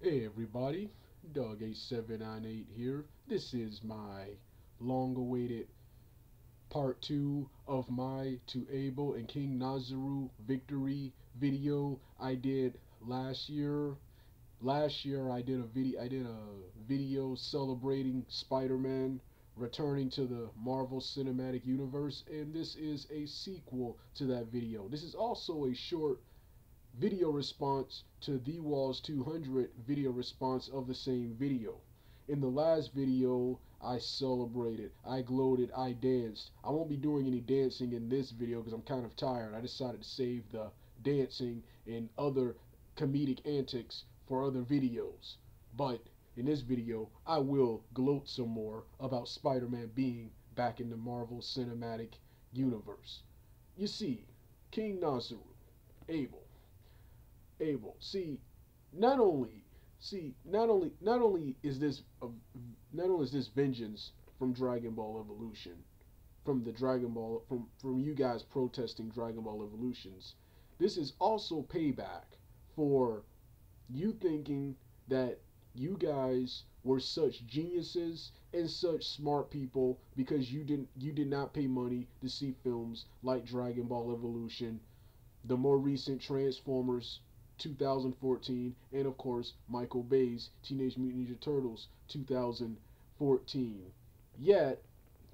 Hey everybody, Doug8798 here. This is my long-awaited part 2 of my to Abel and KingNazaru victory video I did last year. Last year I did a video celebrating Spider-Man returning to the Marvel Cinematic Universe, and this is a sequel to that video. This is also a short video response to The Walls 200 video response of the same video. In the last video, I celebrated, I gloated, I danced. I won't be doing any dancing in this video because I'm kind of tired. I decided to save the dancing and other comedic antics for other videos. But in this video, I will gloat some more about Spider-Man being back in the Marvel Cinematic Universe. You see, King Nazaru, Abel, Abel. Not only is this vengeance from Dragon Ball Evolution, from the Dragon Ball from you guys protesting Dragon Ball Evolutions. This is also payback for you thinking that you guys were such geniuses and such smart people because you did not pay money to see films like Dragon Ball Evolution, the more recent Transformers 2014, and of course Michael Bay's Teenage Mutant Ninja Turtles 2014. Yet,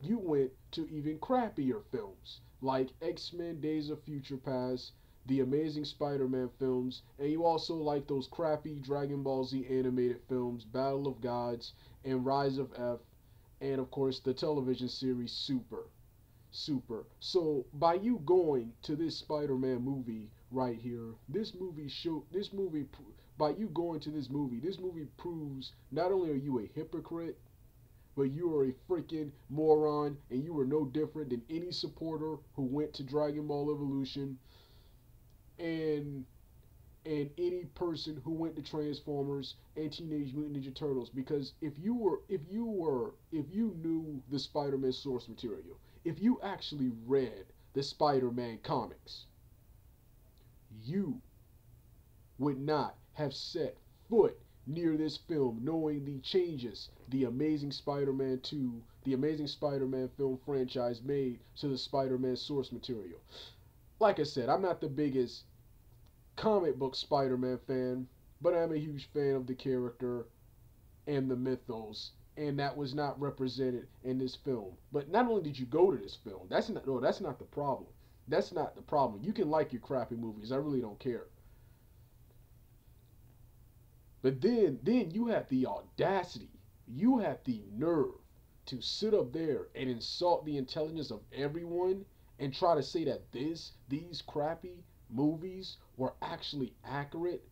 you went to even crappier films like X-Men Days of Future Past, the Amazing Spider-Man films, and you also like those crappy Dragon Ball Z animated films, Battle of Gods and Rise of F, and of course the television series Super. So by you going to this Spider-Man movie right here, by you going to this movie proves not only are you a hypocrite, but you are a freaking moron, and you are no different than any supporter who went to Dragon Ball Evolution and any person who went to Transformers and Teenage Mutant Ninja Turtles. Because if you knew the Spider-Man source material, if you actually read the Spider-Man comics, you would not have set foot near this film knowing the changes the Amazing Spider-Man film franchise made to the Spider-Man source material. Like I said, I'm not the biggest comic book Spider-Man fan, but I'm a huge fan of the character and the mythos, and that was not represented in this film. But not only did you go to this film, that's not the problem. That's not the problem. You can like your crappy movies. I really don't care. But then you have the audacity, you have the nerve to sit up there and insult the intelligence of everyone and try to say that these crappy movies were actually accurate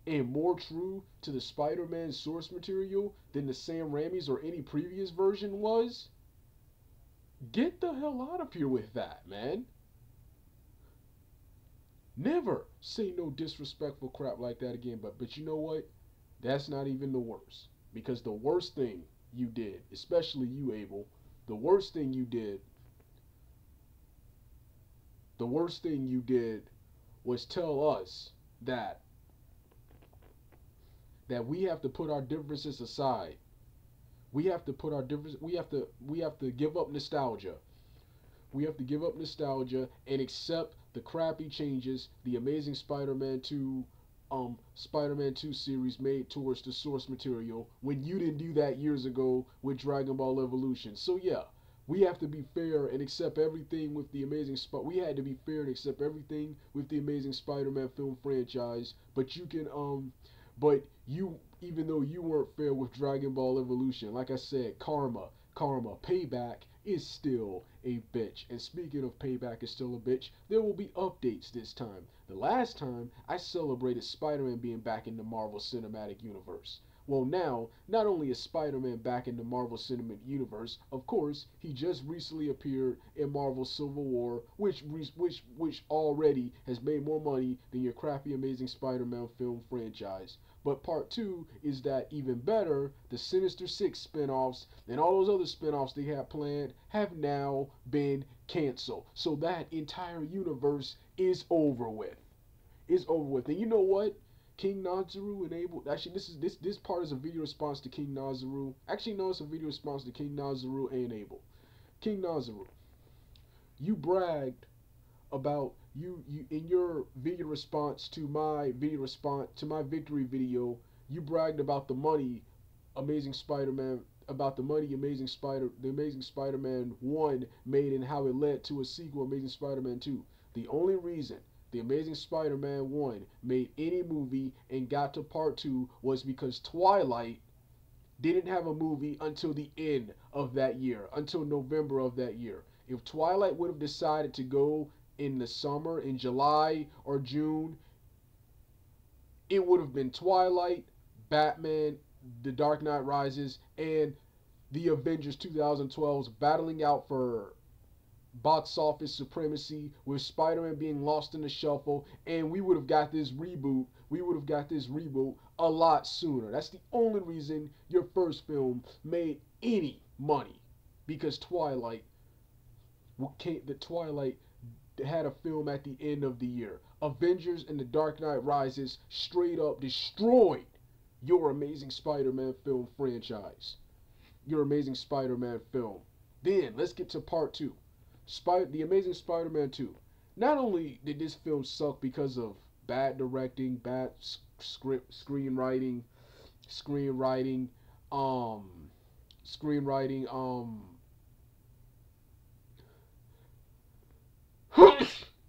and more true to the Spider-Man source material than the Sam Raimi's or any previous version was. Get the hell out of here with that, man. Never say no disrespectful crap like that again. But you know what? That's not even the worst. Because the worst thing you did, especially you, Abel, the worst thing you did, the worst thing you did was tell us that we have to put our differences aside. We have to put our difference. We have to give up nostalgia. We have to give up nostalgia and accept the crappy changes the Amazing Spider-Man 2 series made towards the source material when you didn't do that years ago with Dragon Ball Evolution. So yeah, we have to be fair and accept everything with the we had to be fair and accept everything with the Amazing Spider-Man film franchise, but you, even though you weren't fair with Dragon Ball Evolution, like I said, payback is still a bitch. And speaking of payback is still a bitch, there will be updates this time. The last time I celebrated Spider-Man being back in the Marvel Cinematic Universe. Well, now, not only is Spider-Man back in the Marvel Cinematic Universe, of course, he just recently appeared in Marvel Civil War, which already has made more money than your crappy Amazing Spider-Man film franchise. But part two is that even better, the Sinister Six spin-offs and all those other spin-offs they had planned have now been canceled. So that entire universe is over with. Is over with. And you know what? KingNazaru and Abel. Actually, this part is a video response to KingNazaru. Actually, no, it's a video response to KingNazaru and Abel. KingNazaru, you bragged about you in your video response to my victory video. You bragged about the money Amazing Spider-Man about the money the Amazing Spider-Man 1 made and how it led to a sequel, Amazing Spider-Man 2. The only reason the Amazing Spider-Man 1 made any movie and got to part 2 was because Twilight didn't have a movie until the end of that year, until November of that year. If Twilight would have decided to go in the summer, in July or June, it would have been Twilight, Batman, The Dark Knight Rises, and the Avengers 2012's battling out for box office supremacy, with Spider-Man being lost in the shuffle, and we would have got this reboot. A lot sooner. That's the only reason your first film made any money, because Twilight had a film at the end of the year. Avengers and The Dark Knight Rises straight up destroyed your Amazing Spider-Man film franchise. Your Amazing Spider-Man film. Then, let's get to part 2. The Amazing Spider-Man 2. Not only did this film suck because of bad directing, bad screenwriting,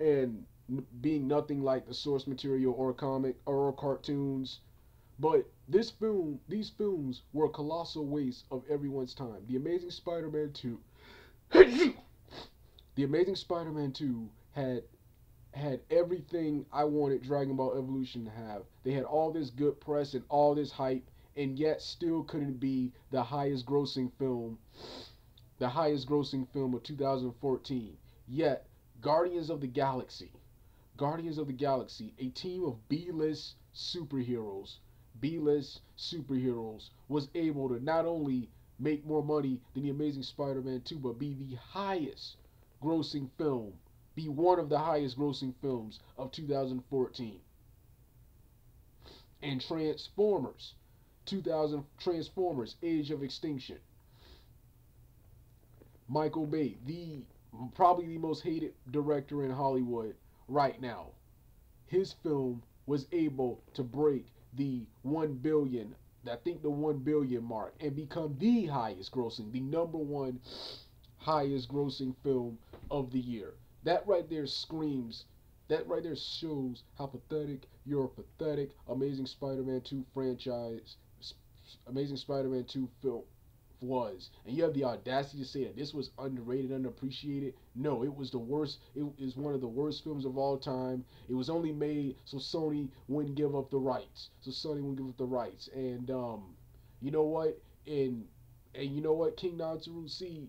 and being nothing like the source material or comic or cartoons, but these films were a colossal waste of everyone's time. The Amazing Spider-Man 2 The Amazing Spider-Man 2 had everything I wanted Dragon Ball Evolution to have. They had all this good press and all this hype, and yet still couldn't be the highest grossing film of 2014. Yet Guardians of the Galaxy, a team of B-list superheroes, was able to not only make more money than The Amazing Spider-Man 2, but be one of the highest grossing films of 2014. And Transformers, Age of Extinction. Michael Bay, probably the most hated director in Hollywood right now. His film was able to break the 1 billion, the 1 billion mark, and become the number one highest grossing film of the year. That right there shows how pathetic your pathetic Amazing Spider-Man 2 film was. And you have the audacity to say that this was underrated, underappreciated. No, it was the worst. It is one of the worst films of all time. It was only made so Sony wouldn't give up the rights. And you know what? And you know what, KingNazaru? See,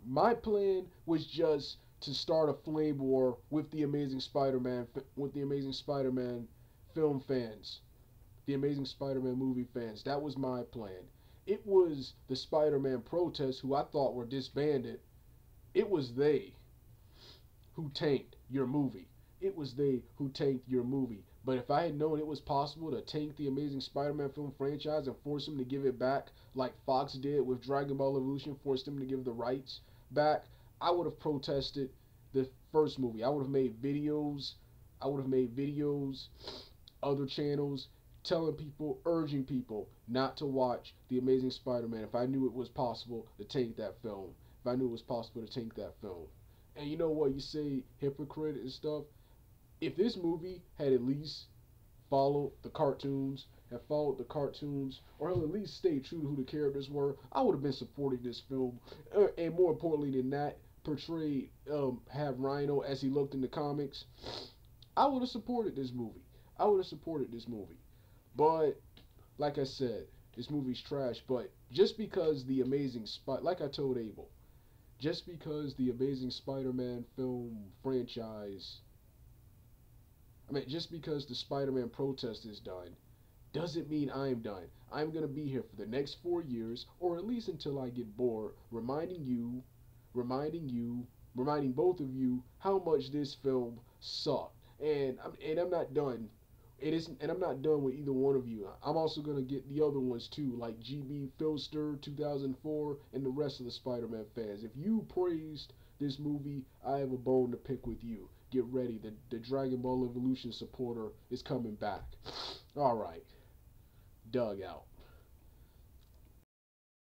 my plan was just to start a flame war with the Amazing Spider-Man film fans, the Amazing Spider-Man movie fans. That was my plan. It was the Spider-Man protests, who I thought were disbanded. It was they who tanked your movie. But if I had known it was possible to tank the Amazing Spider-Man film franchise and force them to give it back, like Fox did with Dragon Ball Evolution, forced them to give the rights back, I would have protested the first movie. I would have made videos, other channels, urging people not to watch The Amazing Spider-Man if I knew it was possible to tank that film. And you know what, you say hypocrite and stuff. If this movie had at least followed the cartoons, or at least stayed true to who the characters were, I would have been supporting this film. And more importantly than that, have Rhino as he looked in the comics. I would have supported this movie. But like I said, this movie's trash. But just because like I told Abel, just because the Amazing Spider-Man film franchise, just because the Spider-Man protest is done, doesn't mean I'm done. I'm going to be here for the next 4 years, or at least until I get bored, reminding both of you how much this film sucked. And I'm not done and I'm not done with either one of you. I'm also gonna get the other ones too, like GB Filster 2004 and the rest of the Spider-Man fans. If you praised this movie, I have a bone to pick with you. Get ready, the Dragon Ball Evolution supporter is coming back. All right, Doug out.